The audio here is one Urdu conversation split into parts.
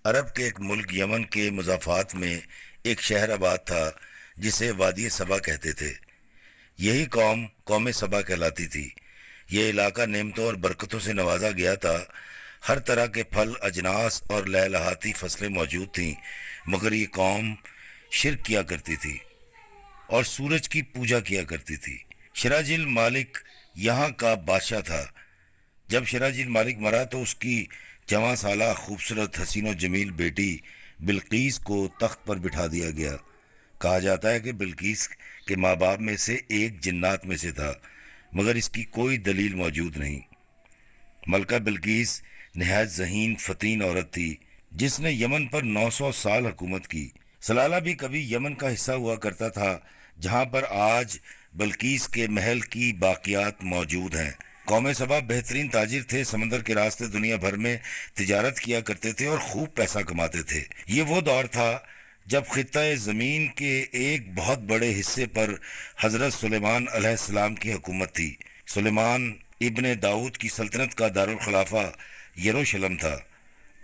عرب کے ایک ملک یمن کے مضافات میں ایک شہر آباد تھا جسے وادی صبا کہتے تھے۔ یہی قوم صبا کہلاتی تھی۔ یہ علاقہ نعمتوں اور برکتوں سے نوازا گیا تھا۔ ہر طرح کے پھل، اجناس اور لہلہاتی فصلیں موجود تھیں، مگر یہ قوم شرک کیا کرتی تھی اور سورج کی پوجا کیا کرتی تھی۔ شراج المالک یہاں کا بادشاہ تھا۔ جب شراج المالک مرا تو اس کی جواں سالہ خوبصورت حسین و جمیل بیٹی بلقیس کو تخت پر بٹھا دیا گیا۔ کہا جاتا ہے کہ بلقیس کے ماں باپ میں سے ایک جنات میں سے تھا، مگر اس کی کوئی دلیل موجود نہیں۔ ملکہ بلقیس نہایت ذہین فتین عورت تھی جس نے یمن پر 900 سال حکومت کی۔ سلالہ بھی کبھی یمن کا حصہ ہوا کرتا تھا، جہاں پر آج بلقیس کے محل کی باقیات موجود ہیں۔ قوم سبا بہترین تاجر تھے، سمندر کے راستے دنیا بھر میں تجارت کیا کرتے تھے اور خوب پیسہ کماتے تھے۔ یہ وہ دور تھا جب خطہ زمین کے ایک بہت بڑے حصے پر حضرت سلیمان علیہ السلام کی حکومت تھی۔ سلیمان ابن داؤد کی سلطنت کا دارالخلافہ یروشلم تھا۔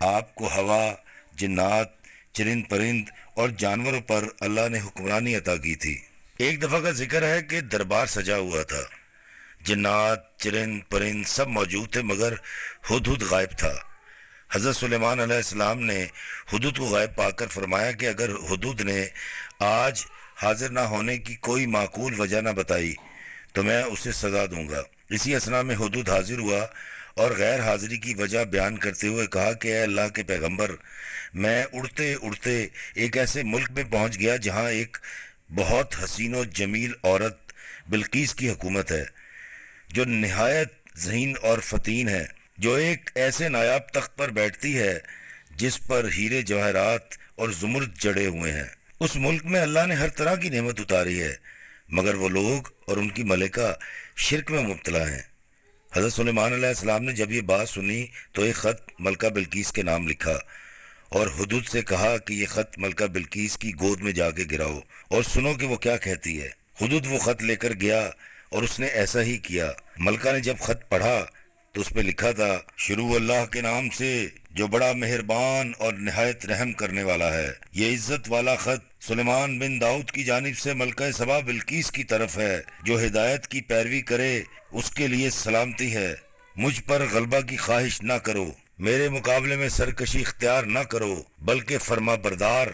آپ کو ہوا، جنات، چرند پرند اور جانوروں پر اللہ نے حکمرانی عطا کی تھی۔ ایک دفعہ کا ذکر ہے کہ دربار سجا ہوا تھا، جنات، چرند پرند سب موجود تھے، مگر ہدہد غائب تھا۔ حضرت سلیمان علیہ السلام نے ہدہد کو غائب پا کر فرمایا کہ اگر ہدہد نے آج حاضر نہ ہونے کی کوئی معقول وجہ نہ بتائی تو میں اسے سزا دوں گا۔ اسی اثنا میں ہدہد حاضر ہوا اور غیر حاضری کی وجہ بیان کرتے ہوئے کہا کہ اے اللہ کے پیغمبر، میں اڑتے اڑتے ایک ایسے ملک میں پہنچ گیا جہاں ایک بہت حسین و جمیل عورت بلقیس کی حکومت ہے، جو نہایت ذہین اور فتین ہے، جو ایک ایسے نایاب تخت پر بیٹھتی ہے جس پر ہیرے جواہرات اور زمرد جڑے ہوئے ہیں۔ اس ملک میں اللہ نے ہر طرح کی نعمت اتاری ہے، مگر وہ لوگ اور ان کی ملکہ شرک میں مبتلا ہیں۔ حضرت سلیمان علیہ السلام نے جب یہ بات سنی تو ایک خط ملکہ بلقیس کے نام لکھا اور ہدہد سے کہا کہ یہ خط ملکہ بلقیس کی گود میں جا کے گراؤ اور سنو کہ وہ کیا کہتی ہے۔ ہدہد وہ خط لے کر گیا اور اس نے ایسا ہی کیا۔ ملکہ نے جب خط پڑھا تو اس پہ لکھا تھا، شروع اللہ کے نام سے جو بڑا مہربان اور نہایت رحم کرنے والا ہے۔ یہ عزت والا خط سلیمان بن داؤد کی جانب سے ملکہ سبا بلقیس کی طرف ہے۔ جو ہدایت کی پیروی کرے اس کے لیے سلامتی ہے۔ مجھ پر غلبہ کی خواہش نہ کرو، میرے مقابلے میں سرکشی اختیار نہ کرو، بلکہ فرما بردار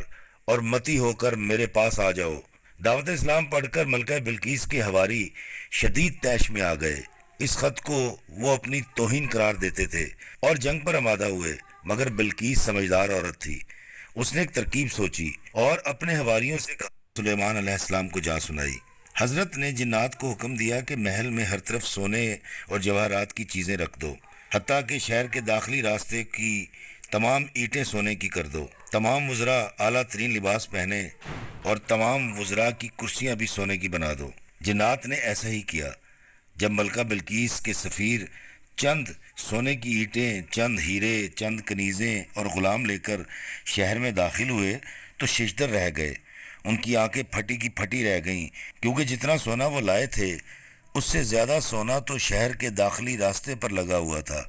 اور متی ہو کر میرے پاس آ جاؤ۔ دعوت اسلام پڑھ کر ملکہ بلقیس کے حواری شدید طیش میں آ گئے۔ اس خط کو وہ اپنی توہین قرار دیتے تھے اور جنگ پر آمادہ ہوئے، مگر بلقیس سمجھدار عورت تھی۔ اس نے ایک ترکیب سوچی اور اپنے حواریوں سے کہا، سلیمان علیہ السلام کو جا سنائی۔ حضرت نے جنات کو حکم دیا کہ محل میں ہر طرف سونے اور جواہرات کی چیزیں رکھ دو، حتیٰ کہ شہر کے داخلی راستے کی تمام اینٹیں سونے کی کر دو۔ تمام وزراء اعلیٰ ترین لباس پہنے اور تمام وزراء کی کرسیاں بھی سونے کی بنا دو۔ جنات نے ایسا ہی کیا۔ جب ملکہ بلقیس کے سفیر چند سونے کی اینٹیں، چند ہیرے، چند کنیزیں اور غلام لے کر شہر میں داخل ہوئے تو ششدر رہ گئے۔ ان کی آنکھیں پھٹی کی پھٹی رہ گئیں، کیونکہ جتنا سونا وہ لائے تھے اس سے زیادہ سونا تو شہر کے داخلی راستے پر لگا ہوا تھا۔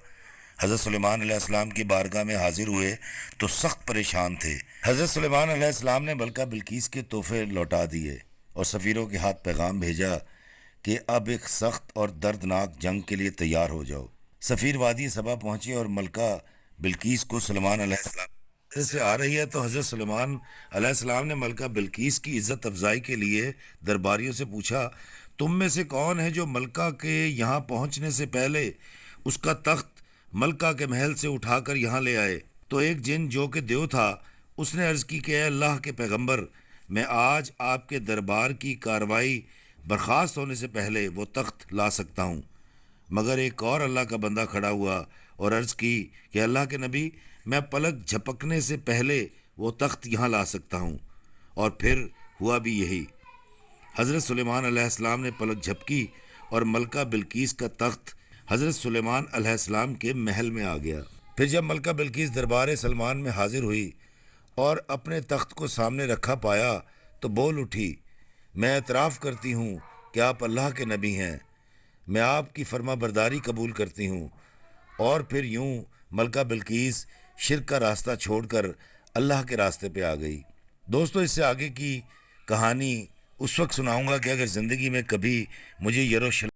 حضرت سلیمان علیہ السلام کی بارگاہ میں حاضر ہوئے تو سخت پریشان تھے۔ حضرت سلیمان علیہ السلام نے ملکہ بلقیس کے تحفے لوٹا دیے اور سفیروں کے ہاتھ پیغام بھیجا کہ اب ایک سخت اور دردناک جنگ کے لیے تیار ہو جاؤ۔ سفیر وادی صبا پہنچے اور ملکہ بلقیس کو سلیمان علیہ السلام سے آ رہی ہے تو حضرت سلیمان علیہ السلام نے ملکہ بلقیس کی عزت افزائی کے لیے درباریوں سے پوچھا، تم میں سے کون ہے جو ملکہ کے یہاں پہنچنے سے پہلے اس کا تخت ملکہ کے محل سے اٹھا کر یہاں لے آئے؟ تو ایک جن جو کہ دیو تھا، اس نے عرض کی کہ اے اللہ کے پیغمبر، میں آج آپ کے دربار کی کاروائی برخاست ہونے سے پہلے وہ تخت لا سکتا ہوں۔ مگر ایک اور اللہ کا بندہ کھڑا ہوا اور عرض کی کہ اللہ کے نبی، میں پلک جھپکنے سے پہلے وہ تخت یہاں لا سکتا ہوں، اور پھر ہوا بھی یہی۔ حضرت سلیمان علیہ السلام نے پلک جھپکی اور ملکہ بلقیس کا تخت حضرت سلیمان علیہ السلام کے محل میں آ گیا۔ پھر جب ملکہ بلقیس دربار سلمان میں حاضر ہوئی اور اپنے تخت کو سامنے رکھا پایا تو بول اٹھی، میں اعتراف کرتی ہوں کہ آپ اللہ کے نبی ہیں، میں آپ کی فرما برداری قبول کرتی ہوں۔ اور پھر یوں ملکہ بلقیس شرک کا راستہ چھوڑ کر اللہ کے راستے پہ آ گئی۔ دوستو، اس سے آگے کی کہانی اس وقت سناؤں گا کہ اگر زندگی میں کبھی مجھے یروشلم